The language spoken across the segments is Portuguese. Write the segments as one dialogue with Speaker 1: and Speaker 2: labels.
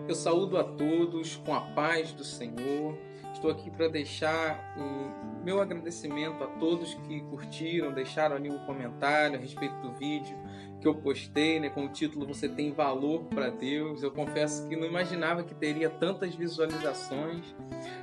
Speaker 1: Eu saúdo a todos com a paz do Senhor. Estou aqui para deixar o meu agradecimento a todos que curtiram, deixaram ali um comentário a respeito do vídeo que eu postei, né, com o título Você Tem Valor para Deus. Eu confesso que não imaginava que teria tantas visualizações.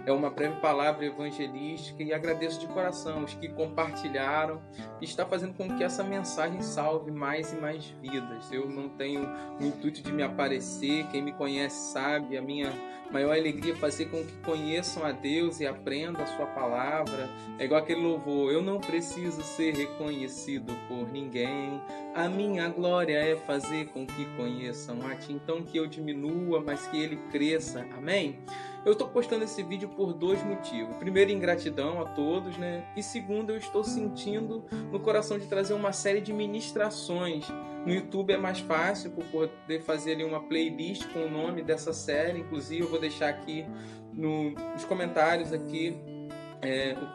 Speaker 1: É uma breve palavra evangelística e agradeço de coração os que compartilharam e está fazendo com que essa mensagem salve mais e mais vidas. Eu não tenho o intuito de me aparecer, quem me conhece sabe, a minha maior alegria é fazer com que conheçam a Deus e aprendam a sua palavra. É igual aquele louvor, eu não preciso ser reconhecido por ninguém, a minha glória é fazer com que conheçam a Ti, então que eu diminua, mas que Ele cresça, amém? Eu estou postando esse vídeo por dois motivos. Primeiro, ingratidão a todos, né? E segundo, eu estou sentindo no coração de trazer uma série de ministrações. No YouTube é mais fácil por poder fazer ali uma playlist com o nome dessa série. Inclusive, eu vou deixar aqui nos comentários aqui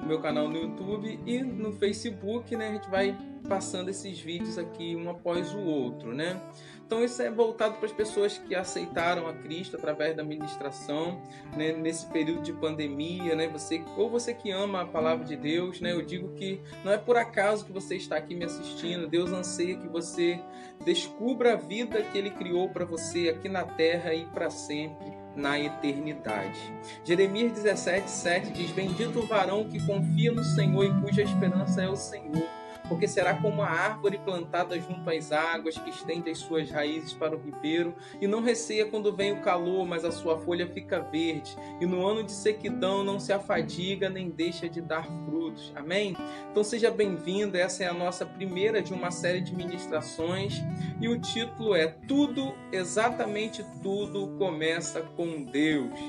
Speaker 1: o meu canal no YouTube e no Facebook, né? A gente vai passando esses vídeos aqui um após o outro, né? Então isso é voltado para as pessoas que aceitaram a Cristo através da ministração, né? Nesse período de pandemia, né? Você que ama a palavra de Deus, né? Eu digo que não é por acaso que você está aqui me assistindo. Deus anseia que você descubra a vida que Ele criou para você aqui na terra e para sempre na eternidade. Jeremias 17:7 diz: Bendito o varão que confia no Senhor e cuja esperança é o Senhor, porque será como a árvore plantada junto às águas, que estende as suas raízes para o ribeiro, e não receia quando vem o calor, mas a sua folha fica verde, e no ano de sequidão não se afadiga, nem deixa de dar frutos. Amém? Então seja bem-vindo, essa é a nossa primeira de uma série de ministrações, e o título é Tudo, exatamente tudo, começa com Deus.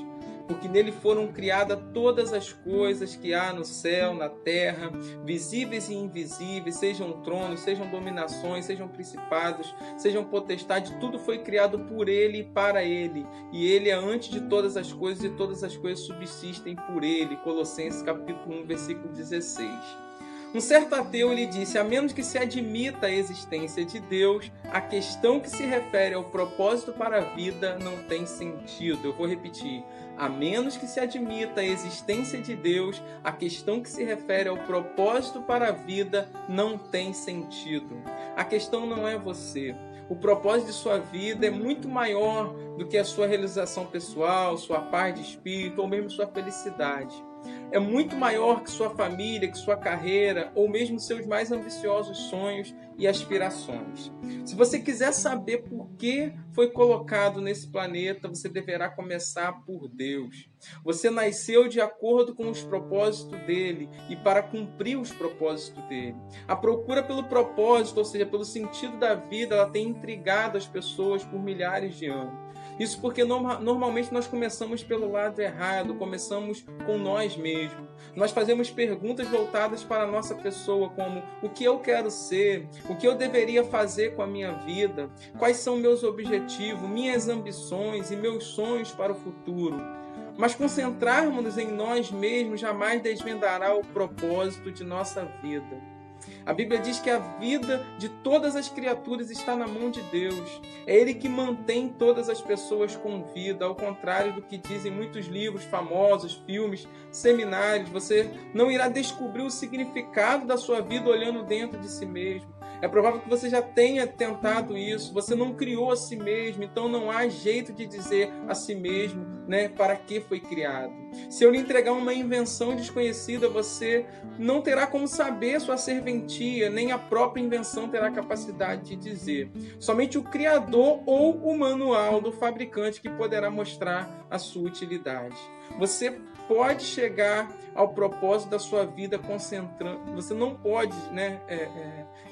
Speaker 1: Porque nele foram criadas todas as coisas que há no céu, na terra, visíveis e invisíveis, sejam tronos, sejam dominações, sejam principados, sejam potestades, tudo foi criado por ele e para ele. E ele é antes de todas as coisas e todas as coisas subsistem por ele. Colossenses capítulo 1, versículo 16. Um certo ateu lhe disse: a menos que se admita a existência de Deus, a questão que se refere ao propósito para a vida não tem sentido. Eu vou repetir. A menos que se admita a existência de Deus, a questão que se refere ao propósito para a vida não tem sentido. A questão não é você. O propósito de sua vida é muito maior do que a sua realização pessoal, sua paz de espírito ou mesmo sua felicidade. É muito maior que sua família, que sua carreira ou mesmo seus mais ambiciosos sonhos e aspirações. Se você quiser saber por que foi colocado nesse planeta, você deverá começar por Deus. Você nasceu de acordo com os propósitos dele e para cumprir os propósitos dele. A procura pelo propósito, ou seja, pelo sentido da vida, ela tem intrigado as pessoas por milhares de anos. Isso porque normalmente nós começamos pelo lado errado, começamos com nós mesmos. Nós fazemos perguntas voltadas para a nossa pessoa, como o que eu quero ser, o que eu deveria fazer com a minha vida, quais são meus objetivos, minhas ambições e meus sonhos para o futuro. Mas concentrarmos-nos em nós mesmos jamais desvendará o propósito de nossa vida. A Bíblia diz que a vida de todas as criaturas está na mão de Deus. É Ele que mantém todas as pessoas com vida, ao contrário do que dizem muitos livros famosos, filmes, seminários. Você não irá descobrir o significado da sua vida olhando dentro de si mesmo. É provável que você já tenha tentado isso. Você não criou a si mesmo, então não há jeito de dizer a si mesmo, né, para que foi criado. Se eu lhe entregar uma invenção desconhecida, você não terá como saber sua serventia, nem a própria invenção terá capacidade de dizer. Somente o Criador ou o manual do fabricante que poderá mostrar a sua utilidade. Você pode chegar ao propósito da sua vida concentrando. Você não pode,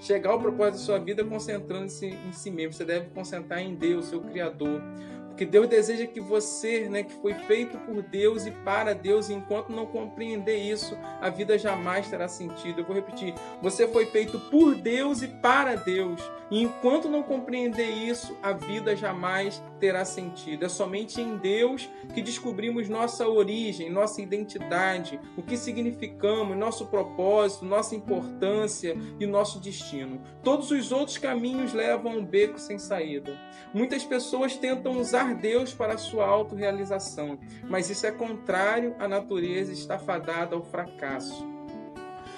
Speaker 1: chegar ao propósito da sua vida concentrando-se em si mesmo. Você deve concentrar em Deus, seu Criador. Porque Deus deseja que você, que foi feito por Deus e para Deus, e enquanto não compreender isso, a vida jamais terá sentido. Eu vou repetir, você foi feito por Deus e para Deus, e enquanto não compreender isso, a vida jamais terá sentido. É somente em Deus que descobrimos nossa origem, nossa identidade, o que significamos, nosso propósito, nossa importância e nosso destino. Todos os outros caminhos levam a um beco sem saída. Muitas pessoas tentam usar Deus para a sua autorrealização, mas isso é contrário à natureza e está fadada ao fracasso.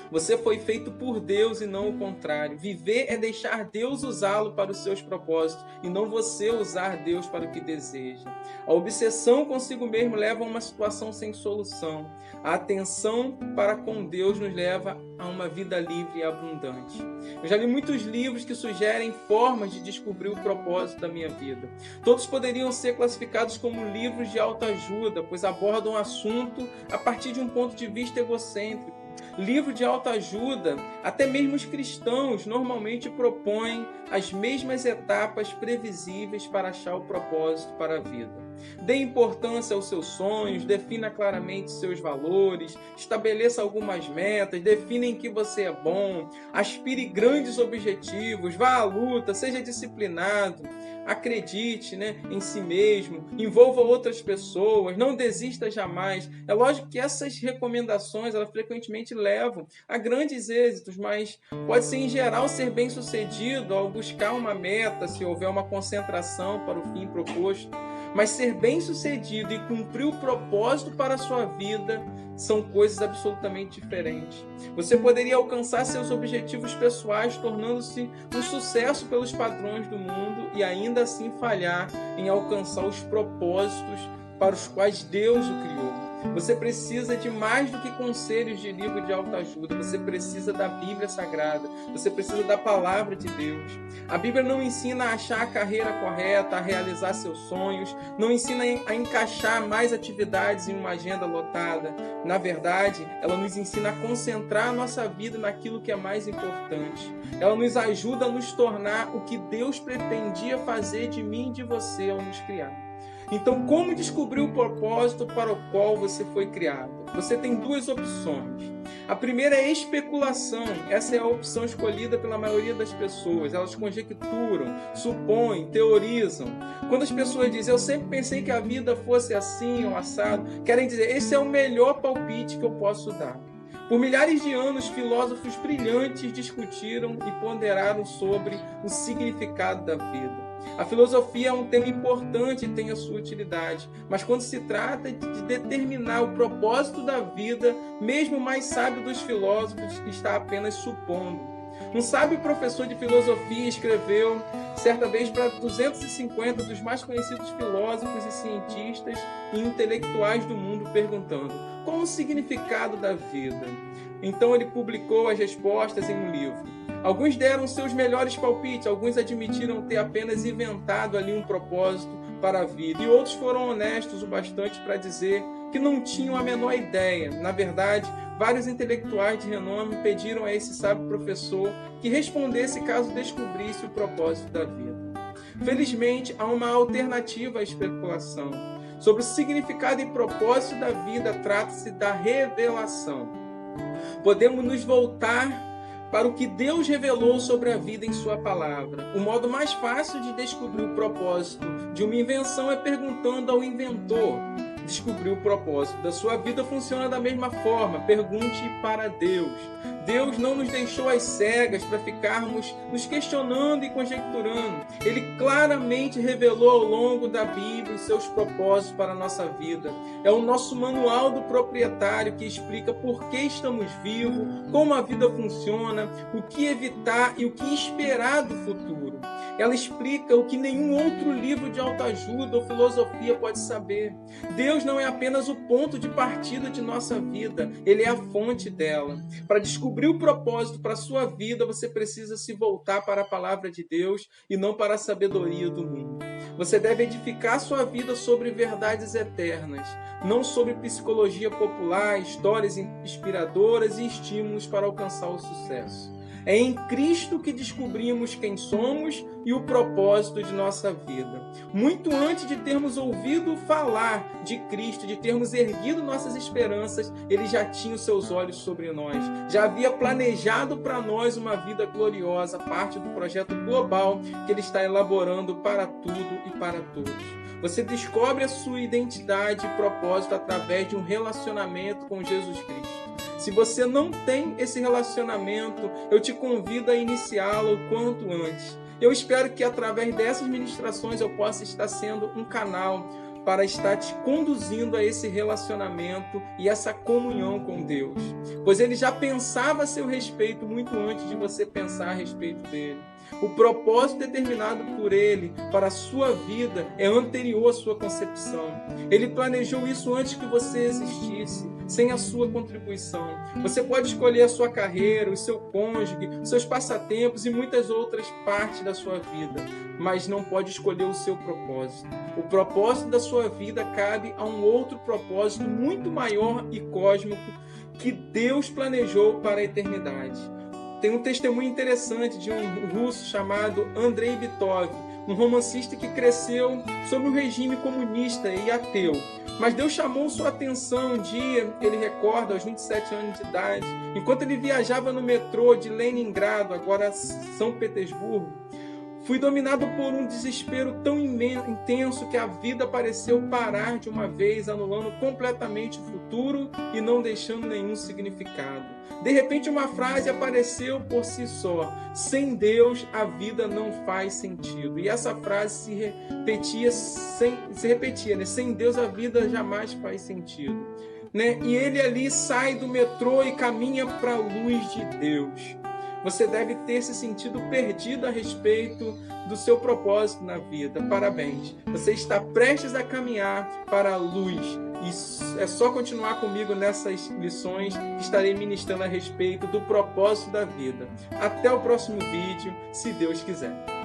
Speaker 1: Você foi feito por Deus e não o contrário. Viver é deixar Deus usá-lo para os seus propósitos e não você usar Deus para o que deseja. A obsessão consigo mesmo leva a uma situação sem solução. A atenção para com Deus nos leva a uma vida livre e abundante. Eu já li muitos livros que sugerem formas de descobrir o propósito da minha vida. Todos poderiam ser classificados como livros de autoajuda, pois abordam o assunto a partir de um ponto de vista egocêntrico. Livro de autoajuda, até mesmo os cristãos normalmente propõem as mesmas etapas previsíveis para achar o propósito para a vida. Dê importância aos seus sonhos, defina claramente seus valores, estabeleça algumas metas, defina em que você é bom, aspire grandes objetivos, vá à luta, seja disciplinado, acredite, em si mesmo, envolva outras pessoas, não desista jamais. É lógico que essas recomendações, elas frequentemente levam a grandes êxitos, mas pode ser em geral ser bem sucedido ao buscar uma meta, se houver uma concentração para o fim proposto. Mas ser bem-sucedido e cumprir o propósito para a sua vida são coisas absolutamente diferentes. Você poderia alcançar seus objetivos pessoais tornando-se um sucesso pelos padrões do mundo e ainda assim falhar em alcançar os propósitos para os quais Deus o criou. Você precisa de mais do que conselhos de livro de autoajuda. Você precisa da Bíblia Sagrada. Você precisa da Palavra de Deus. A Bíblia não ensina a achar a carreira correta, a realizar seus sonhos. Não ensina a encaixar mais atividades em uma agenda lotada. Na verdade, ela nos ensina a concentrar a nossa vida naquilo que é mais importante. Ela nos ajuda a nos tornar o que Deus pretendia fazer de mim e de você ao nos criar. Então, como descobrir o propósito para o qual você foi criado? Você tem duas opções. A primeira é especulação. Essa é a opção escolhida pela maioria das pessoas. Elas conjecturam, supõem, teorizam. Quando as pessoas dizem, eu sempre pensei que a vida fosse assim ou assado, querem dizer, esse é o melhor palpite que eu posso dar. Por milhares de anos, filósofos brilhantes discutiram e ponderaram sobre o significado da vida. A filosofia é um tema importante e tem a sua utilidade, mas quando se trata de determinar o propósito da vida, mesmo o mais sábio dos filósofos está apenas supondo. Um sábio professor de filosofia escreveu certa vez para 250 dos mais conhecidos filósofos e cientistas e intelectuais do mundo perguntando: qual o significado da vida? Então ele publicou as respostas em um livro. Alguns deram seus melhores palpites, alguns admitiram ter apenas inventado ali um propósito para a vida, e outros foram honestos o bastante para dizer que não tinham a menor ideia. Na verdade, vários intelectuais de renome pediram a esse sábio professor que respondesse caso descobrisse o propósito da vida. Felizmente, há uma alternativa à especulação. Sobre o significado e propósito da vida, trata-se da revelação. Podemos nos voltar para o que Deus revelou sobre a vida em sua palavra. O modo mais fácil de descobrir o propósito de uma invenção é perguntando ao inventor. Descobrir o propósito da sua vida funciona da mesma forma. Pergunte para Deus. Deus não nos deixou às cegas para ficarmos nos questionando e conjecturando. Ele claramente revelou ao longo da Bíblia os seus propósitos para a nossa vida. É o nosso manual do proprietário que explica por que estamos vivos, como a vida funciona, o que evitar e o que esperar do futuro. Ela explica o que nenhum outro livro de autoajuda ou filosofia pode saber. Deus não é apenas o ponto de partida de nossa vida, Ele é a fonte dela. Para descobrir o propósito para a sua vida, você precisa se voltar para a palavra de Deus e não para a sabedoria do mundo. Você deve edificar sua vida sobre verdades eternas, não sobre psicologia popular, histórias inspiradoras e estímulos para alcançar o sucesso. É em Cristo que descobrimos quem somos e o propósito de nossa vida. Muito antes de termos ouvido falar de Cristo, de termos erguido nossas esperanças, Ele já tinha os seus olhos sobre nós. Já havia planejado para nós uma vida gloriosa, parte do projeto global que Ele está elaborando para tudo e para todos. Você descobre a sua identidade e propósito através de um relacionamento com Jesus Cristo. Se você não tem esse relacionamento, eu te convido a iniciá-lo o quanto antes. Eu espero que através dessas ministrações eu possa estar sendo um canal para estar te conduzindo a esse relacionamento e essa comunhão com Deus. Pois Ele já pensava a seu respeito muito antes de você pensar a respeito dele. O propósito determinado por Ele para a sua vida é anterior à sua concepção. Ele planejou isso antes que você existisse, sem a sua contribuição. Você pode escolher a sua carreira, o seu cônjuge, seus passatempos e muitas outras partes da sua vida, mas não pode escolher o seu propósito. O propósito da sua vida cabe a um outro propósito muito maior e cósmico que Deus planejou para a eternidade. Tem um testemunho interessante de um russo chamado Andrei Vitov, um romancista que cresceu sob um regime comunista e ateu. Mas Deus chamou sua atenção um dia, ele recorda, aos 27 anos de idade, enquanto ele viajava no metrô de Leningrado, agora São Petersburgo. Fui dominado por um desespero tão intenso que a vida pareceu parar de uma vez, anulando completamente o futuro e não deixando nenhum significado. De repente uma frase apareceu por si só: sem Deus a vida não faz sentido. E essa frase se repetia, né? Sem Deus a vida jamais faz sentido. Né? E ele ali sai do metrô e caminha para a luz de Deus. Você deve ter se sentido perdido a respeito do seu propósito na vida. Parabéns! Você está prestes a caminhar para a luz. E é só continuar comigo nessas lições que estarei ministrando a respeito do propósito da vida. Até o próximo vídeo, se Deus quiser.